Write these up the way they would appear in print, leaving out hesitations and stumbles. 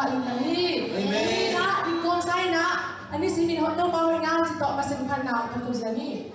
Lin kali. Nak ikon saya nak. Ani si min hot no mau ngam si tok masih bukan nak aku sini.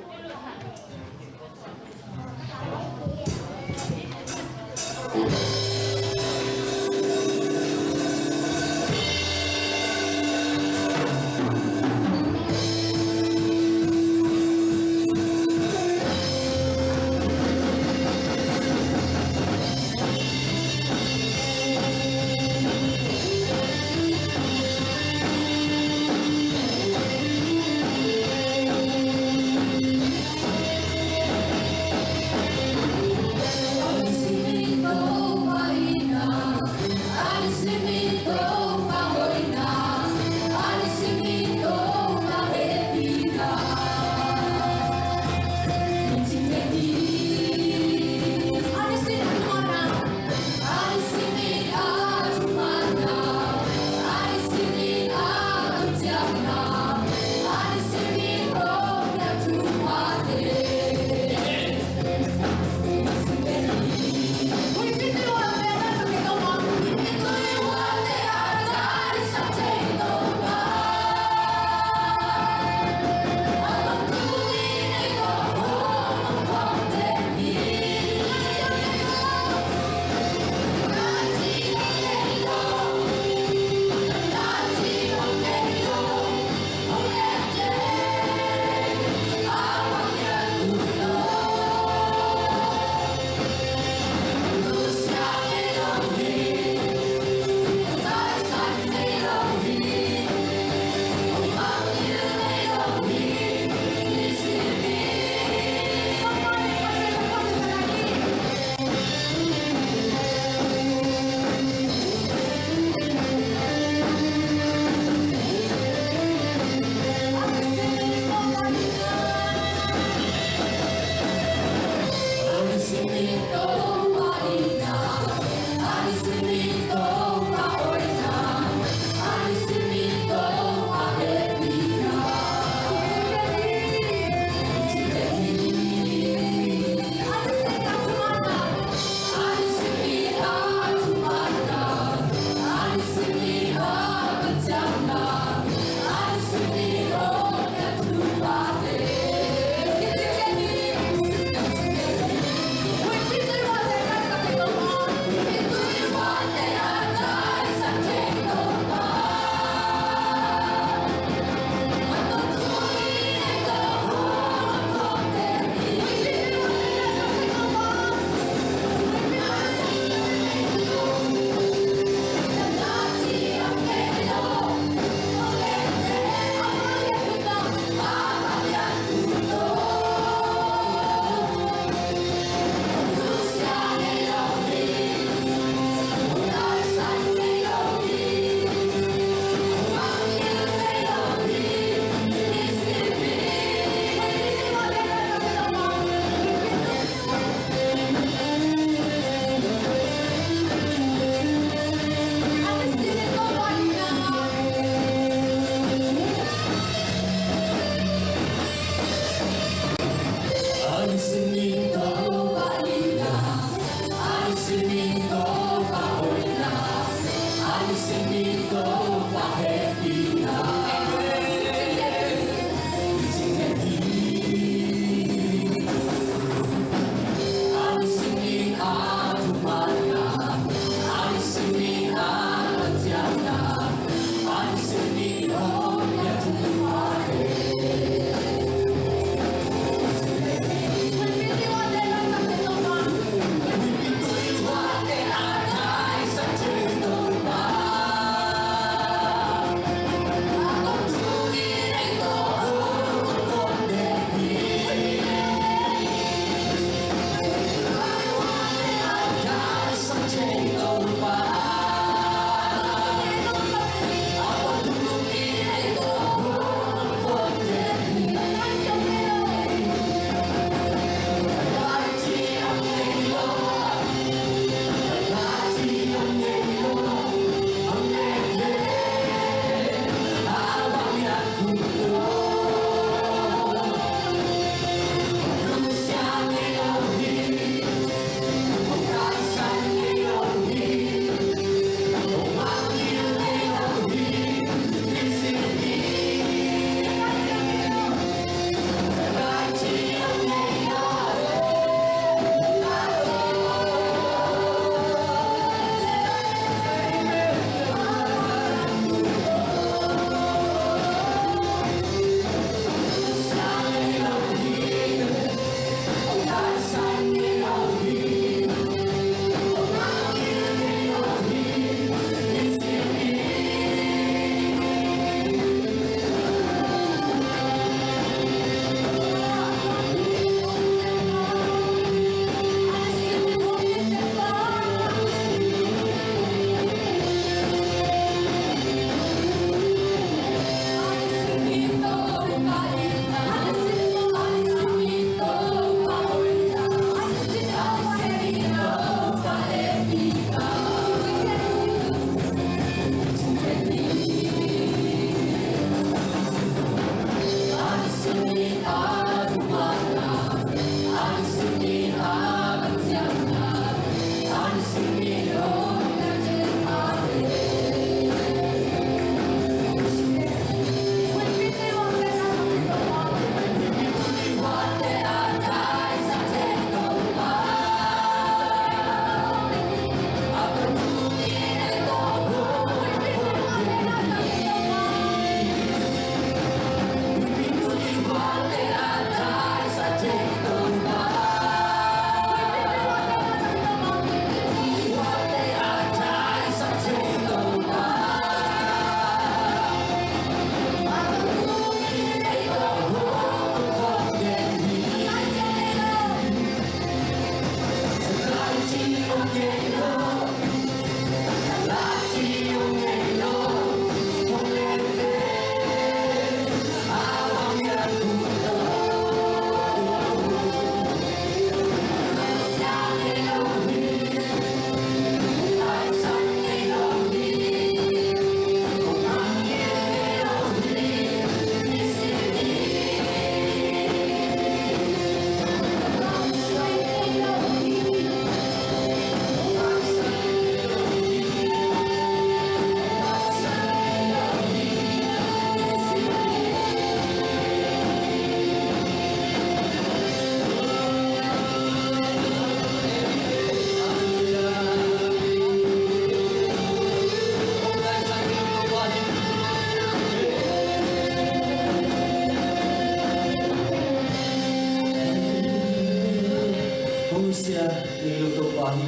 Hallelujah niluto pahi.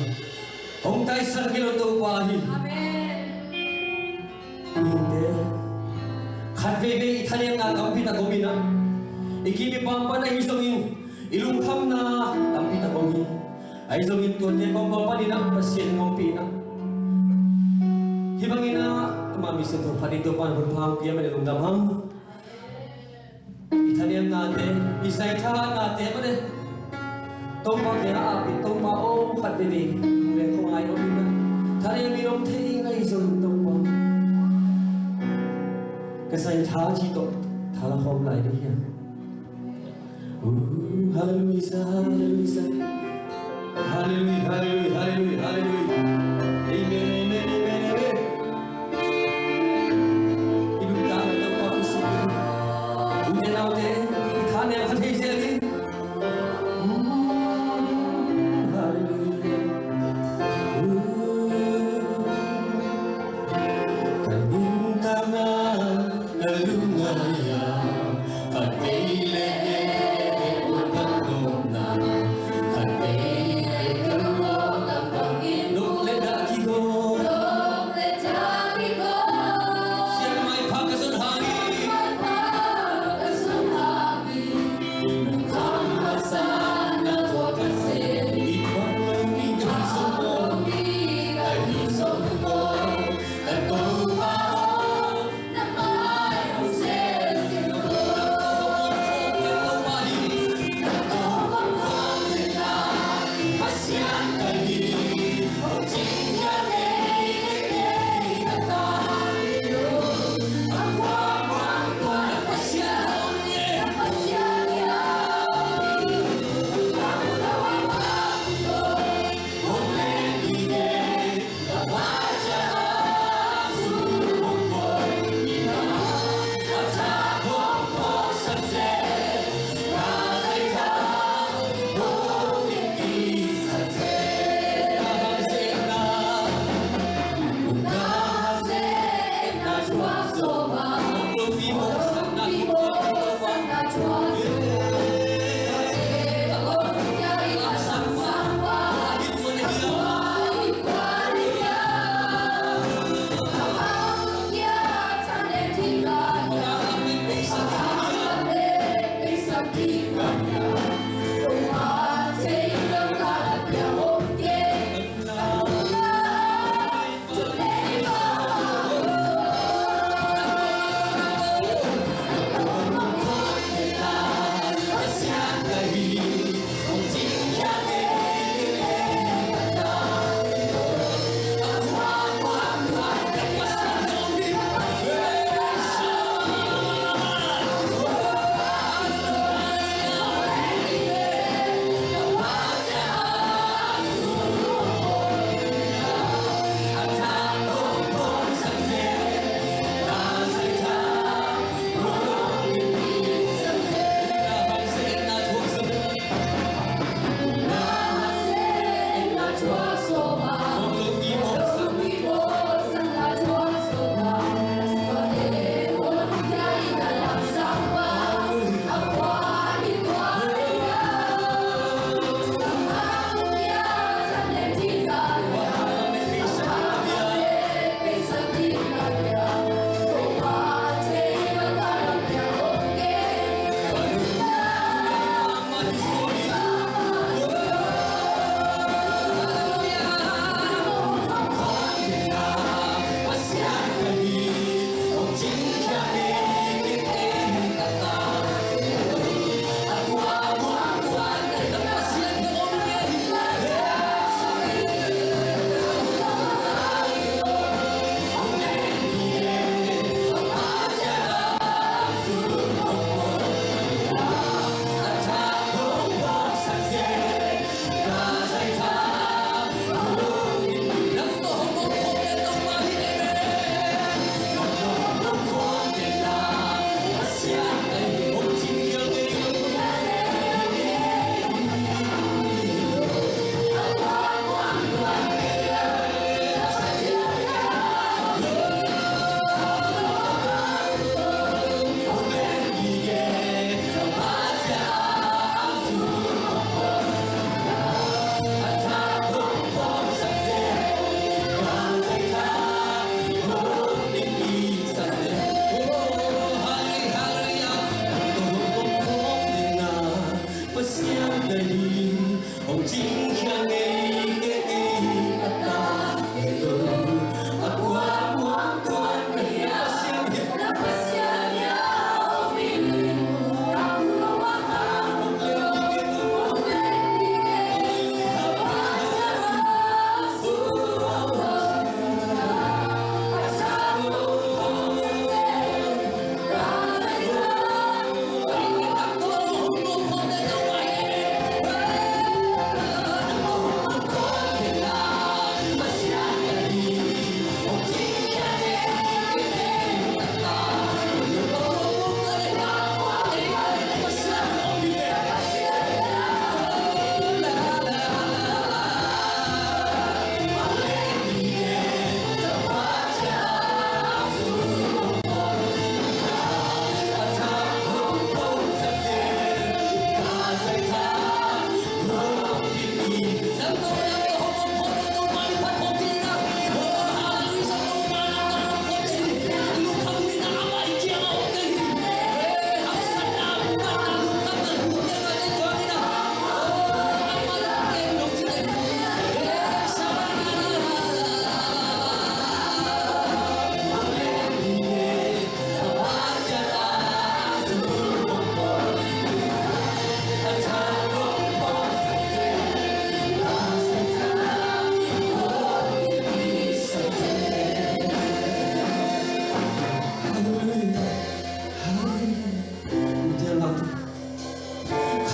Hong Taisan niluto pahi. Amen. Hindi. Kadveve Italian na kampita gomina. Ikimi pampa na isongin ilungkam na kampita gomi. Ay isongin ko te pampa ni na pasien ng pina. Hibangin na mami sa to panito pan pang kiya man ilungkam hang. Italian nate isay tha nate mane. Toma kaya apit toma o kadveve. Le ko ay omina. Tari mirong te ngay isongin toma. Kasay tha chi to thala khom lại đi hiền. Hallelujah, hallelujah, hallelujah, hallelujah, hallelujah, hallelujah. Amen, amen, amen, amen. Ibu ta to pa kusi. Uje nau te thane khathei se li. Hallelujah. Kanung tana nalungaya kadile Nung leda kigo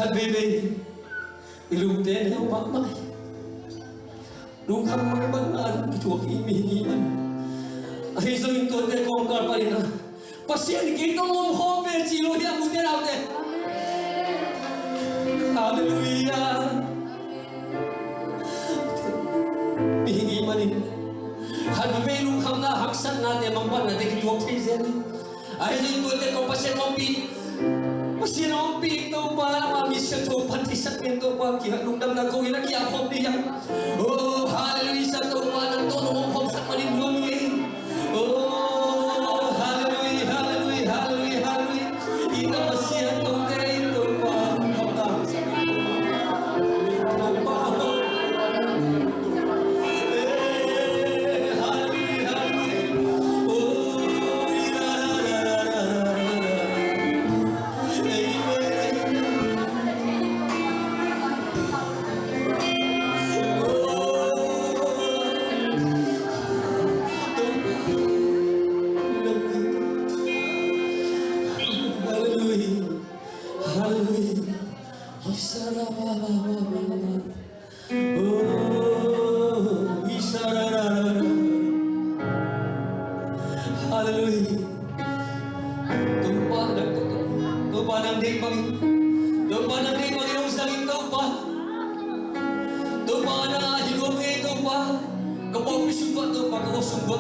Khan bebe ilung te ne ma mai lu kham mai ban an ki tu ki mi ni man ai zo in to te kong kar parina pasien ki to mom ho pe chi lo ya mu te rau te hallelujah mi ni manin Khan bebe lu kham na hak san na te mang ban na te ki tu ki zen ai zo in to te kong pasien mom pi Pasien ang pito pa mami sa to pati sa pinto pa kaya nung dam na ko ina kaya ko niya oh hallelujah sa to pa ng tono mong hom sa manin lungi oh hallelujah hallelujah hallelujah hallelujah ina pasien to kay to pa ng sa pinto pa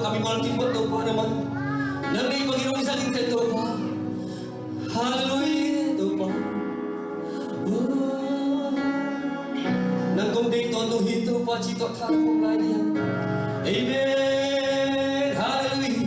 kami malkin buat doa naman Nabi Panginoon sa ating doa hallelujah doa nang kung dito hito pa chito tarong laya amen hallelujah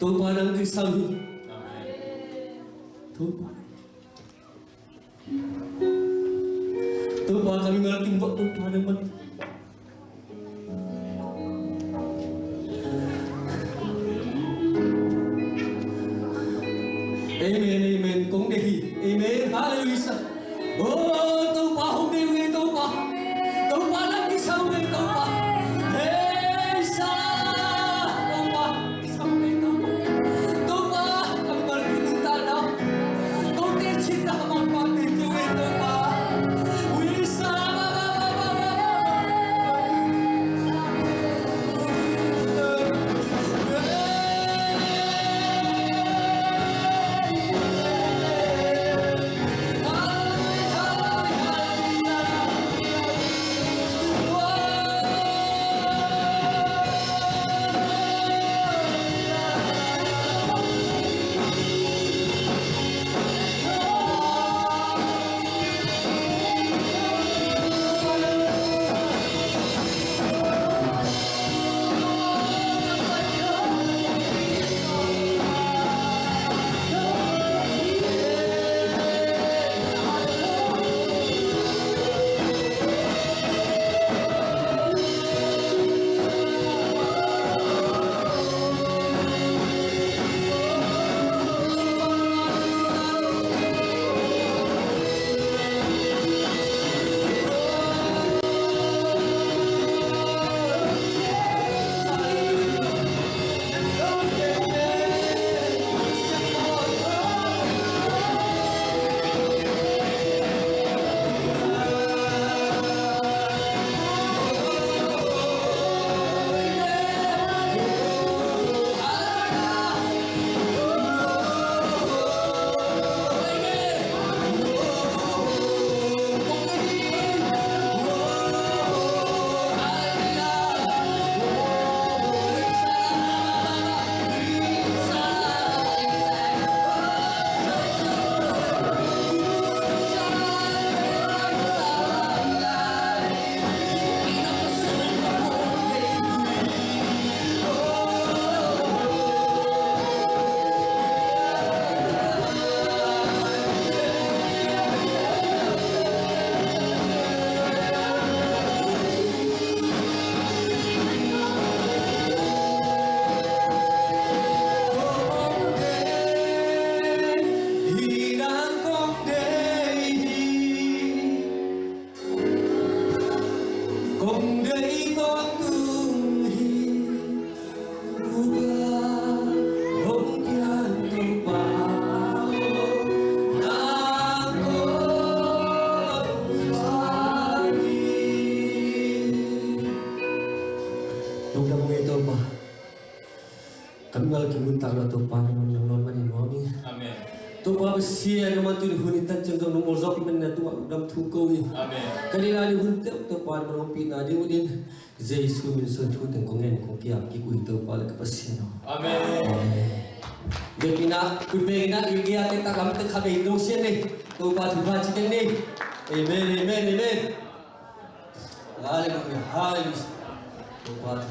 Tuhan ang kisami. Tuhan kami malaking buat Tuhan yang mati. Amen, amen. Kung dehi. Amen. Hallelujah. Oh, Tuhan hong dewi Tuhan. Tuhan ang kisami Tuhan. Hey, sa Tuhan. Kisami Tuhan. Tuhan, kami malaking tanah. Kung di cinta kami pati dewi Tuhan. Wisa. Kami malah kimunta na to para ng manin mami. Amen. To pa siya naman to hunitan jang nomor zop men na to dam thuko ni. Amen. Kanila ni hunte to para ng pina di udin. Jesus min so tu teng kongen ko kiap ki ku to pala kapasino. Amen. Dia pina ku pegina igi ate ta kam te khabe do siya ni. To pa tu pa chiken ni. Amen, amen, amen. Hallelujah, hallelujah. To pa